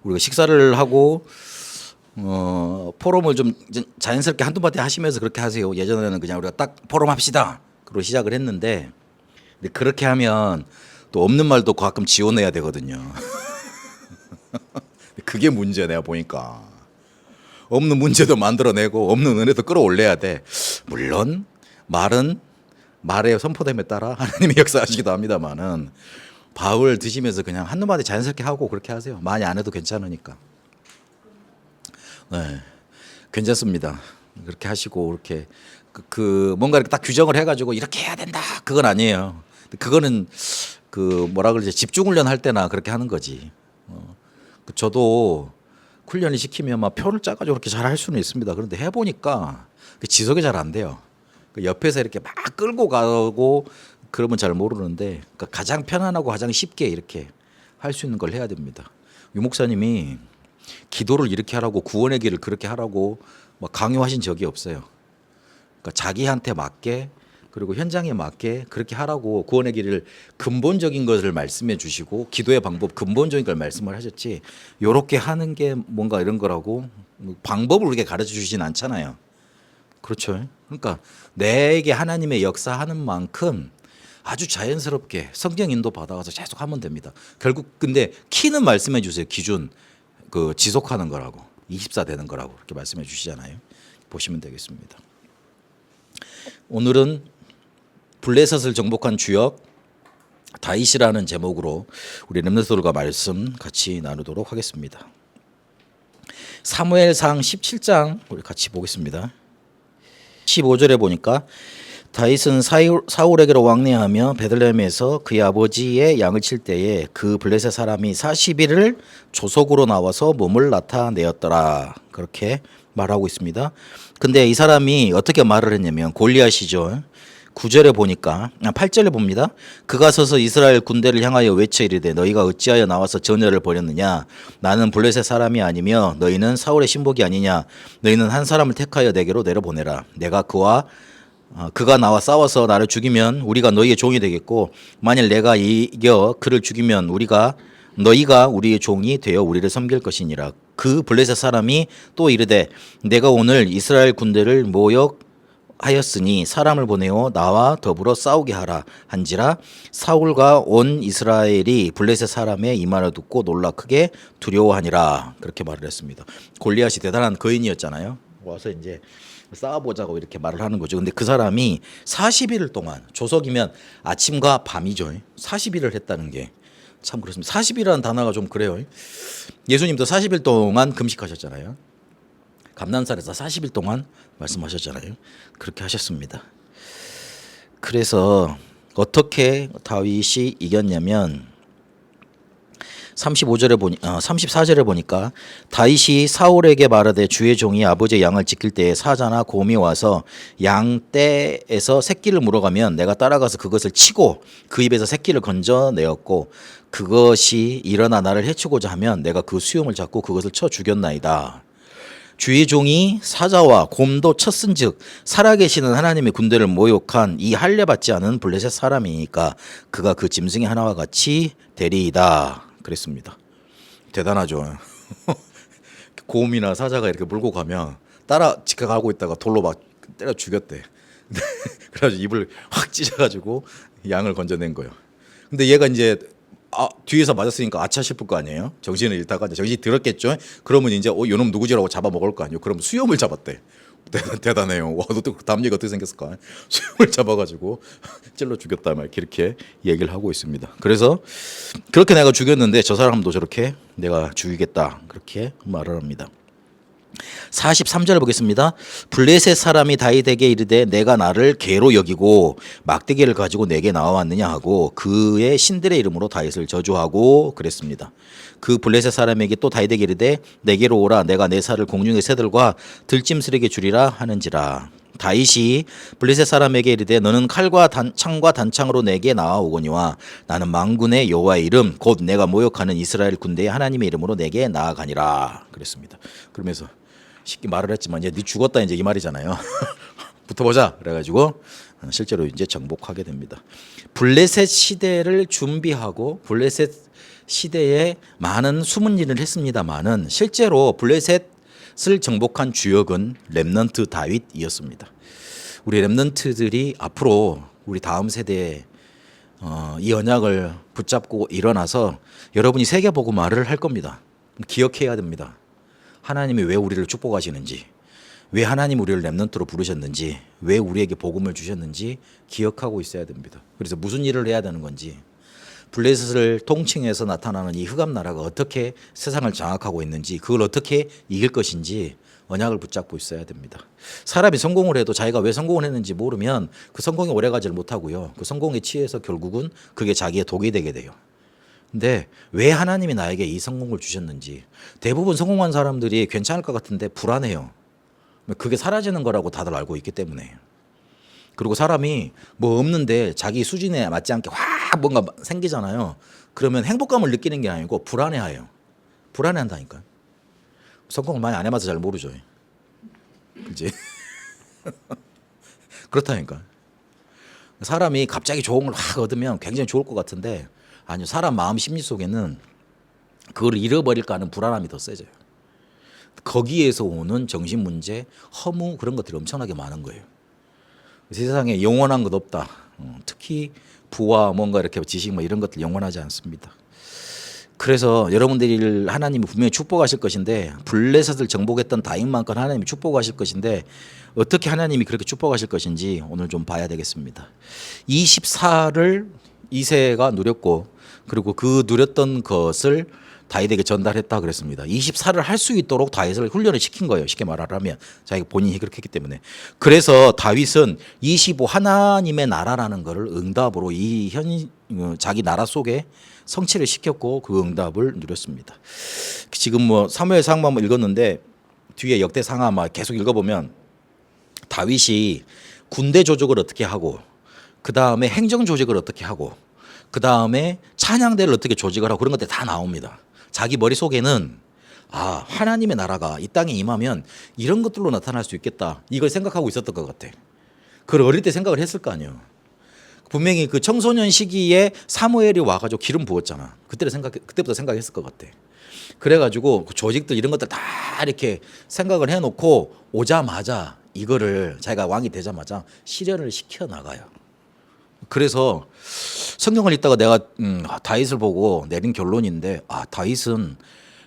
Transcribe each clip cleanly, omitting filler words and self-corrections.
우리가 식사를 하고 포럼을 좀 자연스럽게 한두 마디 하시면서 그렇게 하세요. 예전에는 그냥 우리가 딱 포럼 합시다. 그리고 시작을 했는데 근데 그렇게 하면 또 없는 말도 가끔 지원해야 되거든요. 그게 문제야 내가 보니까. 없는 문제도 만들어내고 없는 은혜도 끌어올려야 돼. 물론 말은 말의 선포됨에 따라 하나님이 역사하시기도 합니다만은 밥을 드시면서 그냥 한두 마디 자연스럽게 하고 그렇게 하세요. 많이 안 해도 괜찮으니까. 네, 괜찮습니다. 그렇게 하시고 그렇게 뭔가 이렇게 딱 규정을 해가지고 이렇게 해야 된다. 그건 아니에요. 그거는 그 뭐라 그러지 집중 훈련 할 때나 그렇게 하는 거지. 저도 훈련을 시키면 막 표를 짜가지고 그렇게 잘 할 수는 있습니다. 그런데 해보니까 지속이 잘 안 돼요. 옆에서 이렇게 막 끌고 가고 그러면 잘 모르는데 그러니까 가장 편안하고 가장 쉽게 이렇게 할 수 있는 걸 해야 됩니다. 유 목사님이 기도를 이렇게 하라고 구원의 길을 그렇게 하라고 막 강요하신 적이 없어요. 그러니까 자기한테 맞게 그리고 현장에 맞게 그렇게 하라고 구원의 길을 근본적인 것을 말씀해 주시고 기도의 방법 근본적인 걸 말씀을 하셨지 요렇게 하는 게 뭔가 이런 거라고 방법을 우리에게 가르쳐 주진 않잖아요. 그렇죠. 그러니까 내게 하나님의 역사하는 만큼 아주 자연스럽게 성경 인도 받아가서 계속 하면 됩니다. 결국 근데 키는 말씀해 주세요. 기준 그 지속하는 거라고 24 되는 거라고 그렇게 말씀해 주시잖아요. 보시면 되겠습니다. 오늘은 블레셋을 정복한 주역 다윗이라는 제목으로 우리 렘넌트들과 말씀 같이 나누도록 하겠습니다. 사무엘상 17장 우리 같이 보겠습니다. 15절에 보니까 다윗은 사울에게로 왕래하며 베들레헴에서 그의 아버지의 양을 칠 때에 그 블레셋 사람이 40일을 조속으로 나와서 몸을 나타내었더라. 그렇게 말하고 있습니다. 근데 이 사람이 어떻게 말을 했냐면 골리앗이죠. 9절에 보니까 8절에 봅니다. 그가 서서 이스라엘 군대를 향하여 외쳐 이르되 너희가 어찌하여 나와서 전열을 벌였느냐. 나는 블레셋 사람이 아니며 너희는 사울의 신복이 아니냐. 너희는 한 사람을 택하여 내게로 내려보내라. 내가 그가 나와 싸워서 나를 죽이면 우리가 너희의 종이 되겠고 만일 내가 이겨 그를 죽이면 너희가 우리의 종이 되어 우리를 섬길 것이니라. 그 블레셋 사람이 또 이르되 내가 오늘 이스라엘 군대를 모욕하였으니 사람을 보내어 나와 더불어 싸우게 하라 한지라. 사울과 온 이스라엘이 블레셋 사람의 이 말을 듣고 놀라 크게 두려워하니라. 그렇게 말을 했습니다. 골리앗이 대단한 거인이었잖아요. 와서 이제 싸워보자고 이렇게 말을 하는 거죠. 근데 그 사람이 40일 동안 조석이면 아침과 밤이죠. 40일을 했다는 게 참 그렇습니다. 40일이라는 단어가 좀 그래요. 예수님도 40일 동안 금식하셨잖아요. 감난살에서 40일 동안 말씀하셨잖아요. 그렇게 하셨습니다. 그래서 어떻게 다윗이 이겼냐면 34절에 보니까 다윗이 사울에게 말하되 주의 종이 아버지의 양을 지킬 때에 사자나 곰이 와서 양 떼에서 새끼를 물어가면 내가 따라가서 그것을 치고 그 입에서 새끼를 건져내었고 그것이 일어나 나를 해치고자 하면 내가 그 수염을 잡고 그것을 쳐 죽였나이다. 주의 종이 사자와 곰도 쳤은즉 살아계시는 하나님의 군대를 모욕한 이 할례받지 않은 블레셋 사람이니까 그가 그 짐승의 하나와 같이 되리이다. 그랬습니다. 대단하죠. 곰이나 사자가 이렇게 물고 가면 따라 지켜가고 있다가 돌로 막 때려 죽였대. 그래가지고 입을 확 찢어가지고 양을 건져낸 거예요. 근데 얘가 이제 뒤에서 맞았으니까 아차 싶을 거 아니에요. 정신을 잃다가 정신이 들었겠죠. 그러면 이제 요놈 누구지라고 잡아먹을 거 아니에요. 그럼 수염을 잡았대. 대단해요. 와, 너 또 다음 얘기 어떻게 생겼을까? 수염을 잡아가지고 찔러 죽였다 막 이렇게 얘기를 하고 있습니다. 그래서 그렇게 내가 죽였는데 저 사람도 저렇게 내가 죽이겠다 그렇게 말을 합니다. 43절을 보겠습니다. 블레셋 사람이 다윗에게 이르되 내가 나를 개로 여기고 막대기를 가지고 내게 나와왔느냐 하고 그의 신들의 이름으로 다윗을 저주하고 그랬습니다. 그 블레셋 사람에게 또 다윗에게 이르되 내게로 오라 내가 내 살을 공중의 새들과 들짐승에게 주리라 하는지라. 다윗이 블레셋 사람에게 이르되 너는 칼과 창과 단창으로 내게 나아오거니와 나는 만군의 여호와의 이름 곧 내가 모욕하는 이스라엘 군대의 하나님의 이름으로 내게 나아가니라 그랬습니다. 그러면서 쉽게 말을 했지만 이제 네 죽었다 이제 이 말이잖아요. 붙어보자 그래가지고 실제로 이제 정복하게 됩니다. 블레셋 시대를 준비하고 블레셋 시대에 많은 숨은 일을 했습니다만은 실제로 블레셋을 정복한 주역은 렘넌트 다윗이었습니다. 우리 렘넌트들이 앞으로 우리 다음 세대에 이 언약을 붙잡고 일어나서 여러분이 세계복음화를 할 겁니다. 기억해야 됩니다. 하나님이 왜 우리를 축복하시는지, 왜 하나님 우리를 렘넌트로 부르셨는지, 왜 우리에게 복음을 주셨는지 기억하고 있어야 됩니다. 그래서 무슨 일을 해야 되는 건지, 블레셋을 통칭해서 나타나는 이 흑암 나라가 어떻게 세상을 장악하고 있는지, 그걸 어떻게 이길 것인지 언약을 붙잡고 있어야 됩니다. 사람이 성공을 해도 자기가 왜 성공을 했는지 모르면 그 성공이 오래가지를 못하고요. 그 성공에 취해서 결국은 그게 자기의 독이 되게 돼요. 근데 왜 하나님이 나에게 이 성공을 주셨는지, 대부분 성공한 사람들이 괜찮을 것 같은데 불안해요. 그게 사라지는 거라고 다들 알고 있기 때문에. 그리고 사람이 뭐 없는데 자기 수준에 맞지 않게 확 뭔가 생기잖아요. 그러면 행복감을 느끼는 게 아니고 불안해해요. 불안해한다니까요. 성공을 많이 안 해봐서 잘 모르죠. 그지? 그렇다니까. 사람이 갑자기 좋은 걸 확 얻으면 굉장히 좋을 것 같은데, 아니요, 사람 마음 심리 속에는 그걸 잃어버릴까 하는 불안함이 더 세져요. 거기에서 오는 정신 문제, 허무, 그런 것들이 엄청나게 많은 거예요. 세상에 영원한 것 없다. 특히 부와 뭔가 이렇게 지식 뭐 이런 것들 영원하지 않습니다. 그래서 여러분들이 하나님이 분명히 축복하실 것인데, 블레셋을 정복했던 다윗만큼 하나님이 축복하실 것인데, 어떻게 하나님이 그렇게 축복하실 것인지 오늘 좀 봐야 되겠습니다. 24를 이새가 누렸고, 그리고 그 누렸던 것을 다윗에게 전달했다 그랬습니다. 24를 할 수 있도록 다윗을 훈련을 시킨 거예요. 쉽게 말하면 자기가 본인이 그렇게 했기 때문에. 그래서 다윗은 25 하나님의 나라라는 것을 응답으로 자기 나라 속에 성취를 시켰고, 그 응답을 누렸습니다. 지금 뭐 사무엘 상만 읽었는데 뒤에 역대 상하 막 계속 읽어보면 다윗이 군대 조직을 어떻게 하고, 그 다음에 행정 조직을 어떻게 하고, 그 다음에 찬양대를 어떻게 조직을 하고, 그런 것들이 다 나옵니다. 자기 머릿속에는 하나님의 나라가 이 땅에 임하면 이런 것들로 나타날 수 있겠다, 이걸 생각하고 있었던 것 같아. 그걸 어릴 때 생각을 했을 거 아니에요. 분명히 그 청소년 시기에 사무엘이 와가지고 기름 부었잖아. 그때부터 생각했을 것 같아. 그래가지고 그 조직들 이런 것들 다 이렇게 생각을 해놓고 오자마자 이거를 자기가 왕이 되자마자 실현을 시켜 나가요. 그래서 성경을 읽다가 내가 다윗을 보고 내린 결론인데, 다윗은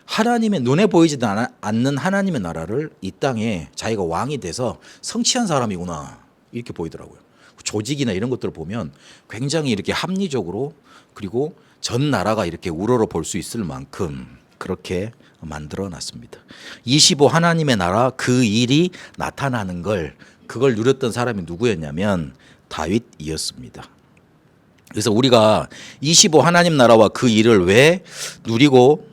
하나님의 눈에 보이지 않는 하나님의 나라를 이 땅에 자기가 왕이 돼서 성취한 사람이구나, 이렇게 보이더라고요. 조직이나 이런 것들을 보면 굉장히 이렇게 합리적으로, 그리고 전 나라가 이렇게 우러러 볼 수 있을 만큼 그렇게 만들어 놨습니다. 25 하나님의 나라, 그 일이 나타나는 그걸 누렸던 사람이 누구였냐면 다윗이었습니다. 그래서 우리가 25 하나님 나라와 그 일을 왜 누리고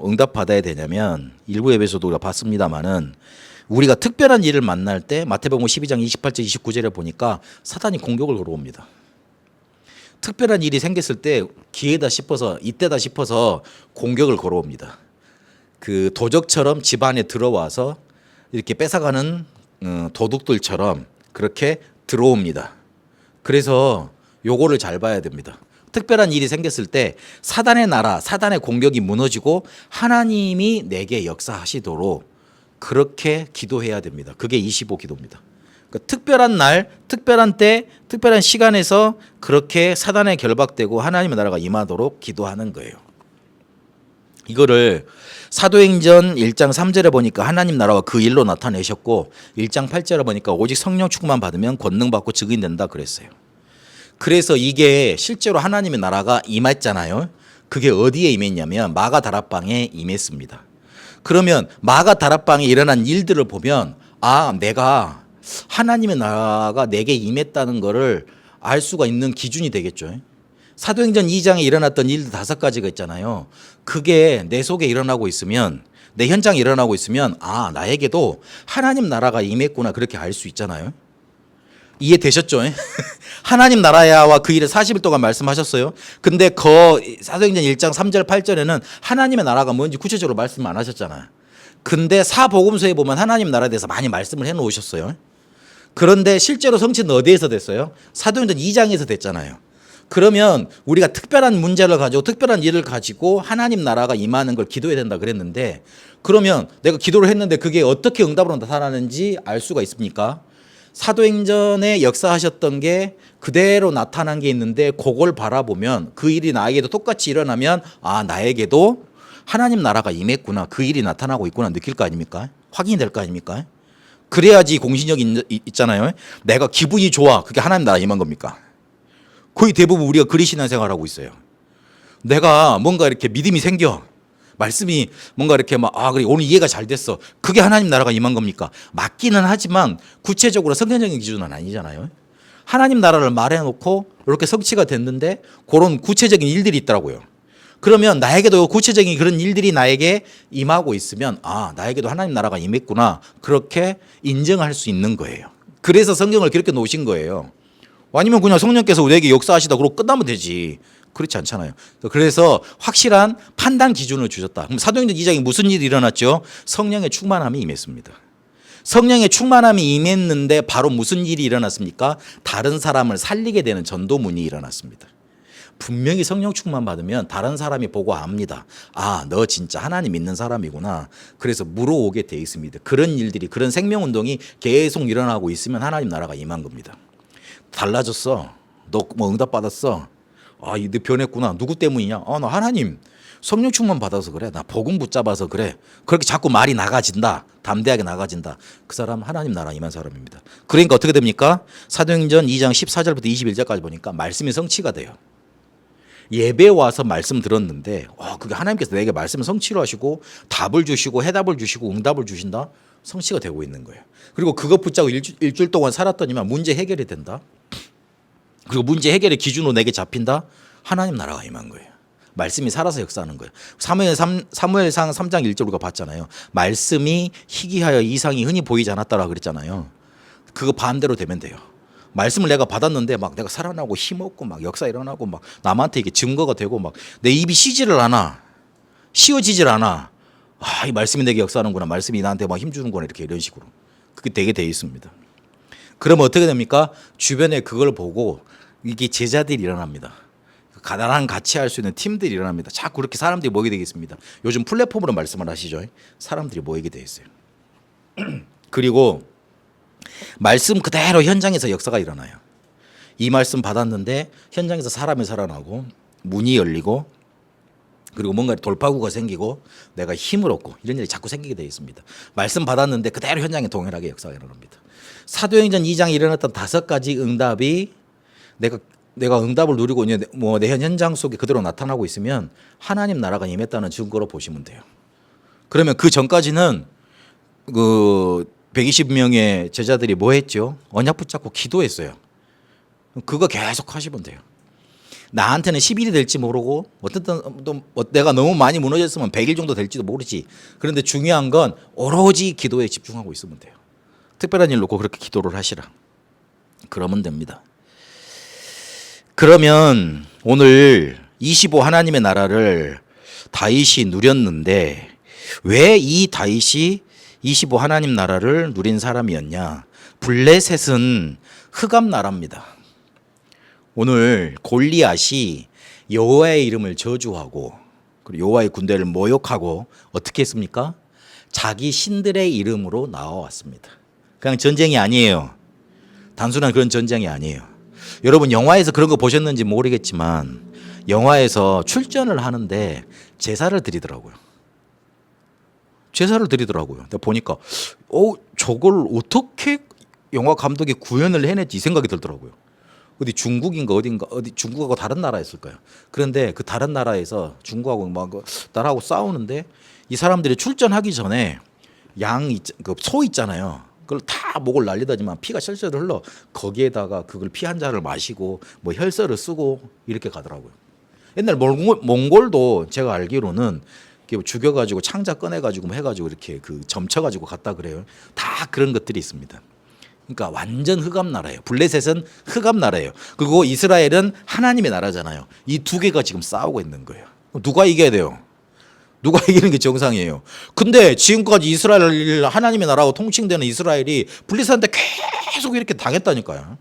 응답받아야 되냐면, 일부 예배에서도 우리가 봤습니다마는, 우리가 특별한 일을 만날 때 마태복음 12장 28절 29절에 보니까 사단이 공격을 걸어옵니다. 특별한 일이 생겼을 때 기회다 싶어서, 이때다 싶어서 공격을 걸어옵니다. 그 도적처럼 집 안에 들어와서 이렇게 뺏어가는 도둑들처럼 그렇게 들어옵니다. 그래서 요거를 잘 봐야 됩니다. 특별한 일이 생겼을 때 사단의 나라, 사단의 공격이 무너지고 하나님이 내게 역사하시도록 그렇게 기도해야 됩니다. 그게 25 기도입니다. 그러니까 특별한 날, 특별한 때, 특별한 시간에서 그렇게 사단에 결박되고 하나님의 나라가 임하도록 기도하는 거예요. 이거를 사도행전 1장 3절에 보니까 하나님 나라와 그 일로 나타내셨고, 1장 8절에 보니까 오직 성령 충만 받으면 권능 받고 증인 된다 그랬어요. 그래서 이게 실제로 하나님의 나라가 임했잖아요. 그게 어디에 임했냐면 마가 다락방에 임했습니다. 그러면 마가 다락방에 일어난 일들을 보면, 내가 하나님의 나라가 내게 임했다는 거를 알 수가 있는 기준이 되겠죠. 사도행전 2장에 일어났던 일들 5가지가 있잖아요. 그게 내 속에 일어나고 있으면, 내 현장에 일어나고 있으면 나에게도 하나님 나라가 임했구나, 그렇게 알 수 있잖아요. 이해되셨죠? 하나님 나라야와 그 일을 40일 동안 말씀하셨어요. 근데 사도행전 1장 3절 8절에는 하나님의 나라가 뭔지 구체적으로 말씀 안 하셨잖아요. 근데 사복음서에 보면 하나님 나라에 대해서 많이 말씀을 해놓으셨어요. 그런데 실제로 성취는 어디에서 됐어요? 사도행전 2장에서 됐잖아요. 그러면 우리가 특별한 문제를 가지고 특별한 일을 가지고 하나님 나라가 임하는 걸 기도해야 된다 그랬는데, 그러면 내가 기도를 했는데 그게 어떻게 응답으로 나타나는지 알 수가 있습니까? 사도행전에 역사하셨던 게 그대로 나타난 게 있는데 그걸 바라보면 그 일이 나에게도 똑같이 일어나면 아, 나에게도 하나님 나라가 임했구나, 그 일이 나타나고 있구나 느낄 거 아닙니까? 확인이 될 거 아닙니까? 그래야지 공신력이 있잖아요. 내가 기분이 좋아, 그게 하나님 나라 임한 겁니까? 거의 대부분 우리가 그리스도인 생활하고 있어요. 내가 뭔가 이렇게 믿음이 생겨, 말씀이 뭔가 이렇게 막 그래 오늘 이해가 잘 됐어, 그게 하나님 나라가 임한 겁니까? 맞기는 하지만 구체적으로 성경적인 기준은 아니잖아요. 하나님 나라를 말해놓고 이렇게 성취가 됐는데 그런 구체적인 일들이 있더라고요. 그러면 나에게도 구체적인 그런 일들이 나에게 임하고 있으면 아, 나에게도 하나님 나라가 임했구나, 그렇게 인정할 수 있는 거예요. 그래서 성경을 그렇게 놓으신 거예요. 아니면 그냥 성령께서 우리에게 역사하시다 그러고 끝나면 되지. 그렇지 않잖아요. 그래서 확실한 판단 기준을 주셨다. 그럼 사도행전 2장에 무슨 일이 일어났죠? 성령의 충만함이 임했습니다. 성령의 충만함이 임했는데 바로 무슨 일이 일어났습니까? 다른 사람을 살리게 되는 전도문이 일어났습니다. 분명히 성령 충만 받으면 다른 사람이 보고 압니다. 아, 너 진짜 하나님 믿는 사람이구나. 그래서 물어오게 돼 있습니다. 그런 일들이, 그런 생명운동이 계속 일어나고 있으면 하나님 나라가 임한 겁니다. 달라졌어. 너 뭐 응답 받았어. 아, 너 변했구나. 누구 때문이냐? 나 하나님 성령 충만 받아서 그래. 나 복음 붙잡아서 그래. 그렇게 자꾸 말이 나가진다. 담대하게 나가진다. 그 사람 하나님 나라 임한 사람입니다. 그러니까 어떻게 됩니까? 사도행전 2장 14절부터 21절까지 보니까 말씀이 성취가 돼요. 예배 와서 말씀 들었는데 그게 하나님께서 내게 말씀을 성취로 하시고 답을 주시고 해답을 주시고 응답을 주신다. 성취가 되고 있는 거예요. 그리고 그것 붙잡고 일주일 동안 살았더니만 문제 해결이 된다. 그리고 문제 해결의 기준으로 내게 잡힌다. 하나님 나라가 임한 거예요. 말씀이 살아서 역사하는 거예요. 사무엘상 3장 1절 우리가 봤잖아요. 말씀이 희귀하여 이상이 흔히 보이지 않았다라고 그랬잖아요. 그거 반대로 되면 돼요. 말씀을 내가 받았는데 막 내가 살아나고 힘없고 막 역사 일어나고 막 남한테 이게 증거가 되고 막 내 입이 쉬지를 않아. 쉬어지질 않아. 이 말씀이 내게 역사하는구나. 말씀이 나한테 막 힘주는구나. 이런 식으로. 그게 되게 돼 있습니다. 그러면 어떻게 됩니까? 주변에 그걸 보고 이게 제자들이 일어납니다. 가난한 같이 할 수 있는 팀들이 일어납니다. 자꾸 그렇게 사람들이 모이게 되겠습니다. 요즘 플랫폼으로 말씀을 하시죠. 사람들이 모이게 돼 있어요. 그리고 말씀 그대로 현장에서 역사가 일어나요. 이 말씀 받았는데 현장에서 사람이 살아나고 문이 열리고 그리고 뭔가 돌파구가 생기고 내가 힘을 얻고 이런 일이 자꾸 생기게 되어 있습니다. 말씀 받았는데 그대로 현장에 동일하게 역사가 일어납니다. 사도행전 2장에 일어났던 5가지 응답이 내가 응답을 누리고 내 현장 속에 그대로 나타나고 있으면 하나님 나라가 임했다는 증거로 보시면 돼요. 그러면 그 전까지는 그 120명의 제자들이 뭐 했죠? 언약 붙잡고 기도했어요. 그거 계속 하시면 돼요. 나한테는 10일이 될지 모르고 내가 너무 많이 무너졌으면 100일 정도 될지도 모르지. 그런데 중요한 건 오로지 기도에 집중하고 있으면 돼요. 특별한 일 놓고 그렇게 기도를 하시라. 그러면 됩니다. 그러면 오늘 25 하나님의 나라를 다윗이 누렸는데 왜 이 다윗이 25 하나님 나라를 누린 사람이었냐? 블레셋은 흑암 나라입니다. 오늘 골리앗이 여호와의 이름을 저주하고 그리고 여호와의 군대를 모욕하고 어떻게 했습니까? 자기 신들의 이름으로 나와왔습니다. 그냥 전쟁이 아니에요. 단순한 그런 전쟁이 아니에요. 여러분 영화에서 그런 거 보셨는지 모르겠지만 영화에서 출전을 하는데 제사를 드리더라고요. 제사를 드리더라고요. 내가 보니까 저걸 어떻게 영화 감독이 구현을 해냈지 이 생각이 들더라고요. 어디 중국인가 어디 중국하고 다른 나라였을까요? 그런데 그 다른 나라에서 중국하고 막 나라하고 싸우는데 이 사람들이 출전하기 전에 소 있잖아요. 그걸 다 목을 날리다지만 피가 철철 흘러 거기에다가 그걸 피 한 잔을 마시고 뭐 혈서를 쓰고 이렇게 가더라고요. 옛날 몽골도 제가 알기로는 죽여가지고 창자 꺼내가지고 뭐 해가지고 이렇게 그 점쳐가지고 갔다 그래요. 다 그런 것들이 있습니다. 그러니까 완전 흑암 나라예요. 블레셋은 흑암 나라예요. 그리고 이스라엘은 하나님의 나라잖아요. 이 두 개가 지금 싸우고 있는 거예요. 누가 이겨야 돼요? 누가 이기는 게 정상이에요. 근데 지금까지 이스라엘 하나님의 나라고 통칭되는 이스라엘이 블레셋한테 계속 이렇게 당했다니까요.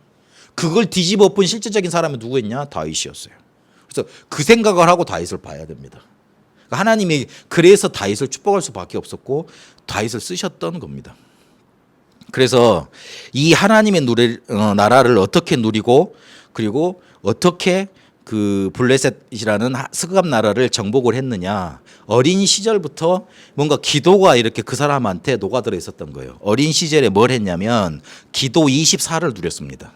그걸 뒤집어 엎은 실제적인 사람이 누구였냐? 다윗이었어요. 그래서 그 생각을 하고 다윗을 봐야 됩니다. 하나님이 그래서 다윗을 축복할 수밖에 없었고 다윗을 쓰셨던 겁니다. 그래서 이 하나님의 나라를 어떻게 누리고 그리고 어떻게 그 블레셋이라는 스갑 나라를 정복을 했느냐. 어린 시절부터 뭔가 기도가 이렇게 그 사람한테 녹아들어 있었던 거예요. 어린 시절에 뭘 했냐면 기도 24를 누렸습니다.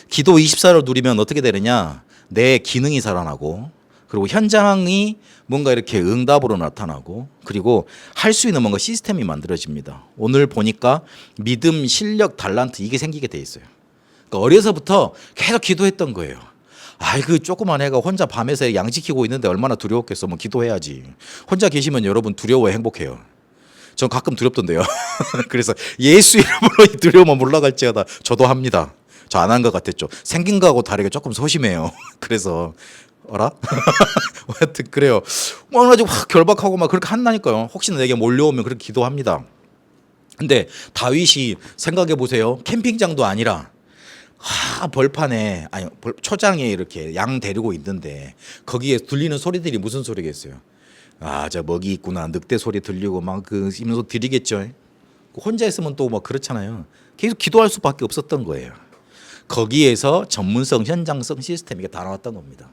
기도 24를 누리면 어떻게 되느냐. 내 기능이 살아나고 그리고 현장이 뭔가 이렇게 응답으로 나타나고 그리고 할 수 있는 뭔가 시스템이 만들어집니다. 오늘 보니까 믿음, 실력, 달란트 이게 생기게 돼 있어요. 그러니까 어려서부터 계속 기도했던 거예요. 그 조그만 애가 혼자 밤에서 양 지키고 있는데 얼마나 두려웠겠어. 뭐 기도해야지. 혼자 계시면 여러분 두려워야 행복해요. 전 가끔 두렵던데요. 그래서 예수 이름으로 두려우면 물러갈지어다. 저도 합니다. 저 안 한 것 같았죠. 생긴 거하고 다르게 조금 소심해요. 그래서 어라? 하여튼 그래요. 뭐 가지고 확 결박하고 막 그렇게 한다니까요. 혹시나 내게 몰려오면 그렇게 기도합니다. 근데 다윗이 생각해 보세요. 캠핑장도 아니라 벌판에 초장에 이렇게 양 데리고 있는데 거기에 들리는 소리들이 무슨 소리겠어요? 저 먹이 있구나. 늑대 소리 들리고 막 그 임소 드리겠죠. 혼자 있으면 또 뭐 그렇잖아요. 계속 기도할 수밖에 없었던 거예요. 거기에서 전문성, 현장성 시스템이 다 나왔던 겁니다.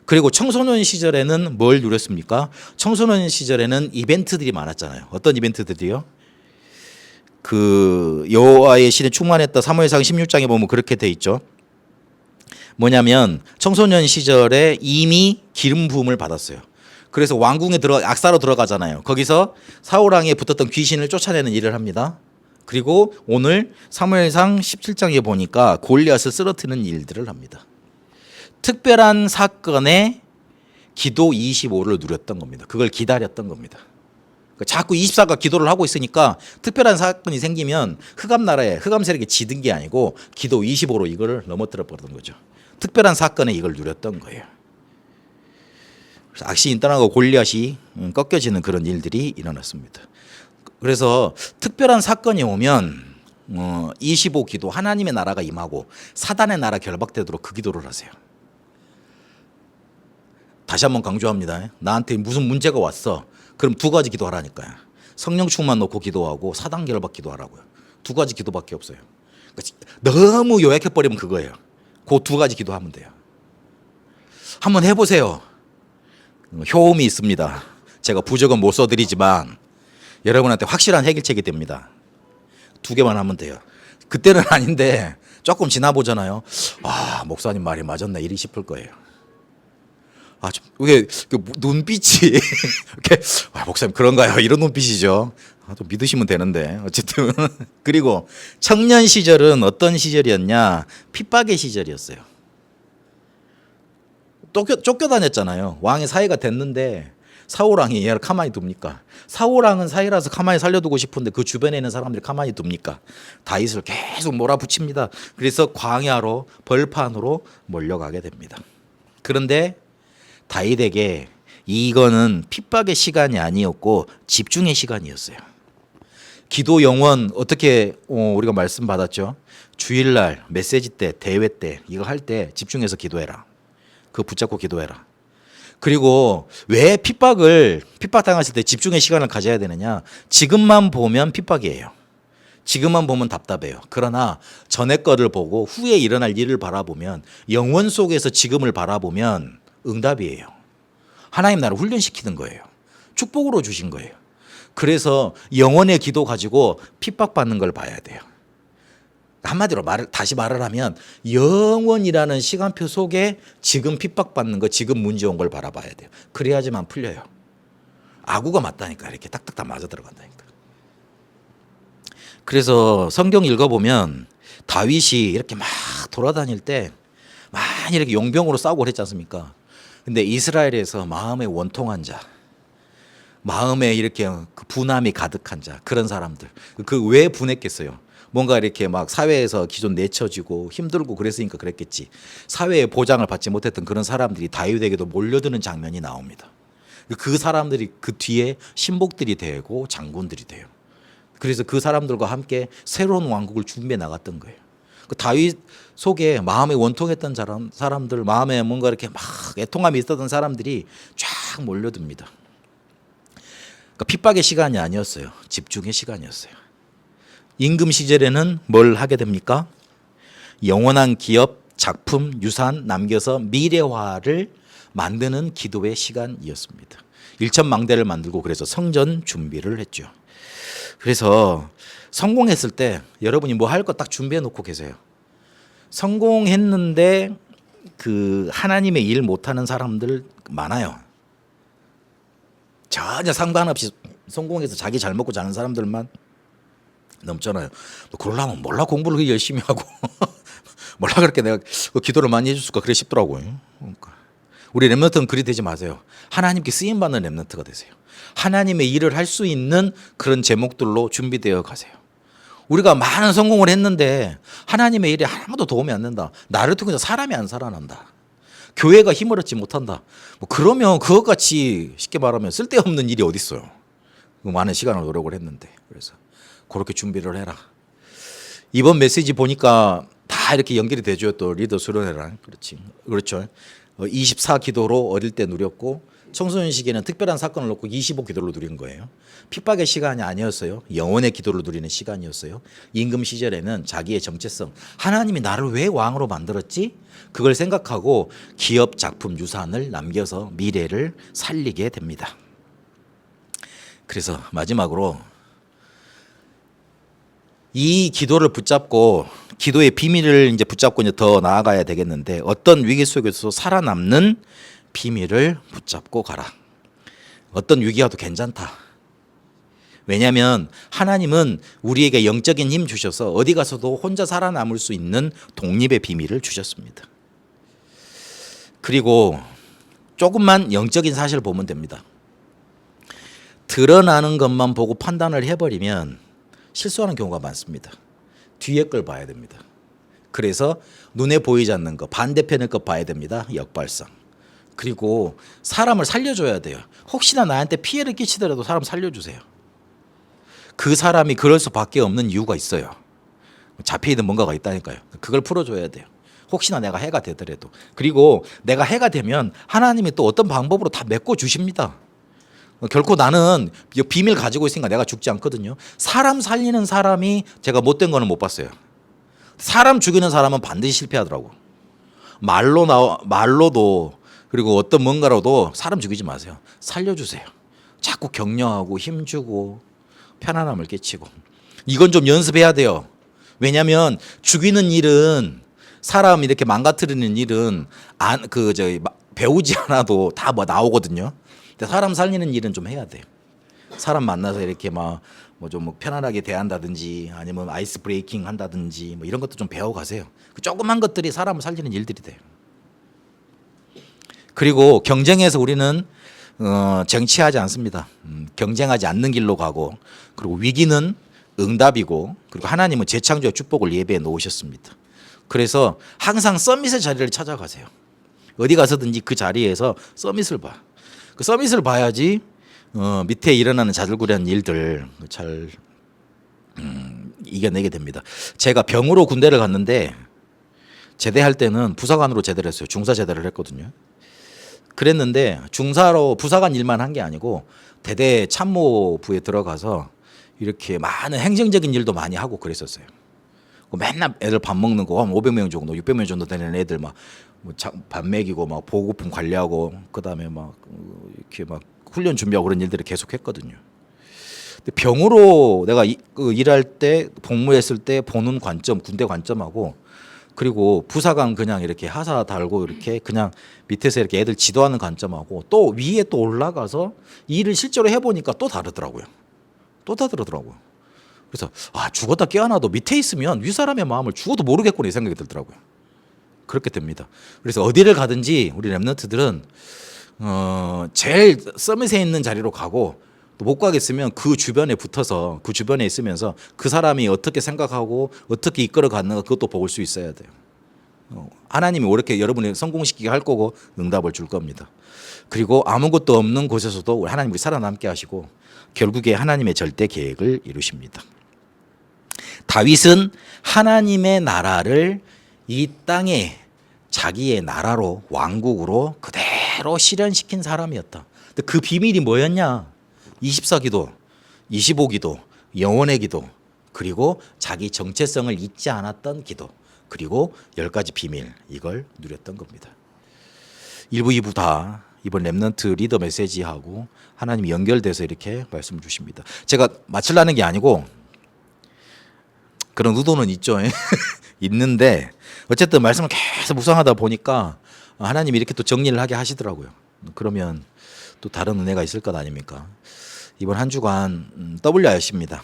그리고 청소년 시절에는 뭘 누렸습니까? 청소년 시절에는 이벤트들이 많았잖아요. 어떤 이벤트들이요? 그 여호와의 신에 충만했다. 사무엘상 16장에 보면 그렇게 돼 있죠. 뭐냐면 청소년 시절에 이미 기름 부음을 받았어요. 그래서 왕궁에 악사로 들어가잖아요. 거기서 사울 왕에 붙었던 귀신을 쫓아내는 일을 합니다. 그리고 오늘 사무엘상 17장에 보니까 골리앗을 쓰러뜨리는 일들을 합니다. 특별한 사건에 기도 25를 누렸던 겁니다. 그걸 기다렸던 겁니다. 자꾸 24가 기도를 하고 있으니까 특별한 사건이 생기면 흑암 나라에 흑암 세력에 지든 게 아니고 기도 25로 이거를 넘어뜨려 버렸던 거죠. 특별한 사건에 이걸 누렸던 거예요. 그래서 악신이 떠나고 골리앗이 꺾여지는 그런 일들이 일어났습니다. 그래서 특별한 사건이 오면 25 기도 하나님의 나라가 임하고 사단의 나라 결박되도록 그 기도를 하세요. 다시 한번 강조합니다. 나한테 무슨 문제가 왔어. 그럼 두 가지 기도하라니까요. 성령 충만 놓고 기도하고 사단 결박 기도하라고요. 두 가지 기도밖에 없어요. 너무 요약해버리면 그거예요. 그 두 가지 기도하면 돼요. 한번 해보세요. 효험이 있습니다. 제가 부적은 못 써드리지만 여러분한테 확실한 해결책이 됩니다. 두 개만 하면 돼요. 그때는 아닌데 조금 지나보잖아요. 목사님 말이 맞았나 이리 싶을 거예요. 이게 눈빛이 이렇게 목사님 그런가요? 이런 눈빛이죠. 또 믿으시면 되는데 어쨌든 그리고 청년 시절은 어떤 시절이었냐? 핍박의 시절이었어요. 쫓겨다녔잖아요. 왕의 사이가 됐는데 사울 왕이 얘를 가만히 둡니까? 사울 왕은 사이라서 가만히 살려두고 싶은데 그 주변에 있는 사람들이 가만히 둡니까? 다윗을 계속 몰아붙입니다. 그래서 광야로 벌판으로 몰려가게 됩니다. 그런데 다윗에게 이거는 핍박의 시간이 아니었고 집중의 시간이었어요. 기도 영원 어떻게 우리가 말씀 받았죠? 주일날 메시지 때 대회 때 이거 할 때 집중해서 기도해라. 그거 붙잡고 기도해라. 그리고 왜 핍박당하실 때 집중의 시간을 가져야 되느냐? 지금만 보면 핍박이에요. 지금만 보면 답답해요. 그러나 전의 거를 보고 후에 일어날 일을 바라보면 영원 속에서 지금을 바라보면 응답이에요. 하나님 나라를 훈련시키는 거예요. 축복으로 주신 거예요. 그래서 영원의 기도 가지고 핍박받는 걸 봐야 돼요. 한마디로 다시 말을 하면 영원이라는 시간표 속에 지금 핍박받는 거 지금 문제 온 걸 바라봐야 돼요. 그래야지만 풀려요. 아구가 맞다니까 이렇게 딱딱딱 맞아 들어간다니까. 그래서 성경 읽어보면 다윗이 이렇게 막 돌아다닐 때 많이 이렇게 용병으로 싸우고 그랬지 않습니까? 근데 이스라엘에서 마음에 원통한 자, 마음에 이렇게 그 분함이 가득한 자, 그런 사람들. 그 왜 분했겠어요? 뭔가 이렇게 막 사회에서 기존 내쳐지고 힘들고 그랬으니까 그랬겠지. 사회의 보장을 받지 못했던 그런 사람들이 다윗에게도 몰려드는 장면이 나옵니다. 그 사람들이 그 뒤에 신복들이 되고 장군들이 돼요. 그래서 그 사람들과 함께 새로운 왕국을 준비해 나갔던 거예요. 그 다윗 속에 마음에 원통했던 사람들, 마음에 뭔가 이렇게 막 애통함이 있었던 사람들이 쫙 몰려듭니다. 그러니까 핍박의 시간이 아니었어요. 집중의 시간이었어요. 임금 시절에는 뭘 하게 됩니까? 영원한 기업, 작품, 유산 남겨서 미래화를 만드는 기도의 시간이었습니다. 일천망대를 만들고 그래서 성전 준비를 했죠. 그래서 성공했을 때 여러분이 뭐 할 거 딱 준비해 놓고 계세요. 성공했는데 그 하나님의 일 못하는 사람들 많아요. 전혀 상관없이 성공해서 자기 잘 먹고 자는 사람들만 넘잖아요. 그러려면 몰라 공부를 열심히 하고 몰라 그렇게 내가 기도를 많이 해줬을까 그래 싶더라고요. 그러니까 우리 렘넌트는 그리 되지 마세요. 하나님께 쓰임받는 렘넌트가 되세요. 하나님의 일을 할 수 있는 그런 제목들로 준비되어 가세요. 우리가 많은 성공을 했는데 하나님의 일에 아무도 도움이 안 된다. 나를 통해서 사람이 안 살아난다. 교회가 힘을 얻지 못한다. 뭐 그러면 그것같이 쉽게 말하면 쓸데없는 일이 어디 있어요. 많은 시간을 노력을 했는데. 그래서 그렇게 준비를 해라. 이번 메시지 보니까 다 이렇게 연결이 되죠. 또 리더 수련회랑. 그렇죠. 24 기도로 어릴 때 누렸고 청소년 시기에는 특별한 사건을 놓고 25 기도를 누린 거예요. 핍박의 시간이 아니었어요. 영혼의 기도를 누리는 시간이었어요. 임금 시절에는 자기의 정체성, 하나님이 나를 왜 왕으로 만들었지? 그걸 생각하고 기업, 작품, 유산을 남겨서 미래를 살리게 됩니다. 그래서 마지막으로 이 기도를 붙잡고 기도의 비밀을 이제 붙잡고 이제 더 나아가야 되겠는데 어떤 위기 속에서 살아남는 비밀을 붙잡고 가라. 어떤 위기가 도 괜찮다. 왜냐하면 하나님은 우리에게 영적인 힘 주셔서 어디 가서도 혼자 살아남을 수 있는 독립의 비밀을 주셨습니다. 그리고 조금만 영적인 사실을 보면 됩니다. 드러나는 것만 보고 판단을 해버리면 실수하는 경우가 많습니다. 뒤에 걸 봐야 됩니다. 그래서 눈에 보이지 않는 것, 반대편의 것 봐야 됩니다. 역발상. 그리고 사람을 살려줘야 돼요. 혹시나 나한테 피해를 끼치더라도 사람 살려주세요. 그 사람이 그럴 수밖에 없는 이유가 있어요. 잡혀있는 뭔가가 있다니까요. 그걸 풀어줘야 돼요. 혹시나 내가 해가 되더라도. 그리고 내가 해가 되면 하나님이 또 어떤 방법으로 다 메꿔주십니다. 결코 나는 비밀 가지고 있으니까 내가 죽지 않거든요. 사람 살리는 사람이 제가 못된 거는 못 봤어요. 사람 죽이는 사람은 반드시 실패하더라고. 말로도 그리고 어떤 뭔가로도 사람 죽이지 마세요. 살려주세요. 자꾸 격려하고 힘주고 편안함을 끼치고. 이건 좀 연습해야 돼요. 왜냐하면 죽이는 일은 사람 이렇게 망가뜨리는 일은 배우지 않아도 다 뭐 나오거든요. 근데 사람 살리는 일은 좀 해야 돼요. 사람 만나서 이렇게 좀 편안하게 대한다든지 아니면 아이스 브레이킹 한다든지 뭐 이런 것도 좀 배워가세요. 그 조그만 것들이 사람을 살리는 일들이 돼요. 그리고 경쟁에서 우리는 쟁취하지 않습니다. 경쟁하지 않는 길로 가고 그리고 위기는 응답이고 그리고 하나님은 재창조의 축복을 예배해 놓으셨습니다. 그래서 항상 서밋의 자리를 찾아가세요. 어디 가서든지 그 자리에서 서밋을 봐. 그 서밋을 봐야지 밑에 일어나는 자질구레한 일들 잘 이겨내게 됩니다. 제가 병으로 군대를 갔는데 제대할 때는 부사관으로 제대를 했어요. 중사 제대를 했거든요. 그랬는데 중사로 부사관 일만 한 게 아니고 대대 참모부에 들어가서 이렇게 많은 행정적인 일도 많이 하고 그랬었어요. 맨날 애들 밥 먹는 거 한 500명 정도, 600명 정도 되는 애들 밥 먹이고 보급품 관리하고 그다음에 이렇게 훈련 준비하고 그런 일들을 계속 했거든요. 근데 병으로 내가 일할 때 복무했을 때 보는 관점, 군대 관점하고 그리고 부사관 그냥 이렇게 하사 달고 이렇게 그냥 밑에서 이렇게 애들 지도하는 관점하고 또 위에 또 올라가서 일을 실제로 해보니까 또 다르더라고요. 또 다르더라고요. 그래서 죽었다 깨어나도 밑에 있으면 윗사람의 마음을 죽어도 모르겠구나 이 생각이 들더라고요. 그렇게 됩니다. 그래서 어디를 가든지 우리 렘넌트들은 제일 서밋에 있는 자리로 가고 또 못 가겠으면 그 주변에 붙어서 그 주변에 있으면서 그 사람이 어떻게 생각하고 어떻게 이끌어 갔는가 그것도 볼 수 있어야 돼요. 하나님이 이렇게 여러분을 성공시키게 할 거고 응답을 줄 겁니다. 그리고 아무것도 없는 곳에서도 하나님 우리 살아남게 하시고 결국에 하나님의 절대 계획을 이루십니다. 다윗은 하나님의 나라를 이 땅에 자기의 나라로 왕국으로 그대로 실현시킨 사람이었다. 근데 그 비밀이 뭐였냐? 24기도, 25기도, 영혼의 기도, 그리고 자기 정체성을 잊지 않았던 기도, 그리고 10가지 비밀, 이걸 누렸던 겁니다. 1부, 2부 다 이번 렘넌트 리더 메시지하고 하나님이 연결돼서 이렇게 말씀을 주십니다. 제가 맞추려는 게 아니고 그런 의도는 있죠. 있는데 어쨌든 말씀을 계속 묵상하다 보니까 하나님이 이렇게 또 정리를 하게 하시더라고요. 그러면 또 다른 은혜가 있을 것 아닙니까? 이번 한 주간 WRC입니다.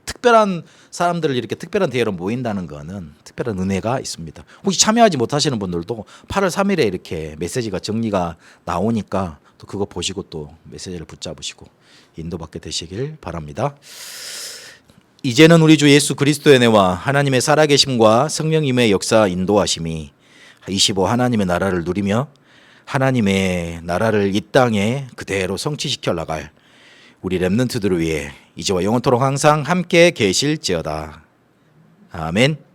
특별한 사람들을 이렇게 특별한 대회로 모인다는 거는 특별한 은혜가 있습니다. 혹시 참여하지 못하시는 분들도 8월 3일에 이렇게 메시지가 정리가 나오니까 또 그거 보시고 또 메시지를 붙잡으시고 인도받게 되시길 바랍니다. 이제는 우리 주 예수 그리스도의 은혜와 하나님의 살아계심과 성령님의 역사 인도하심이 25 하나님의 나라를 누리며 하나님의 나라를 이 땅에 그대로 성취시켜 나갈 우리 렘넌트들을 위해 이제와 영원토록 항상 함께 계실지어다. 아멘.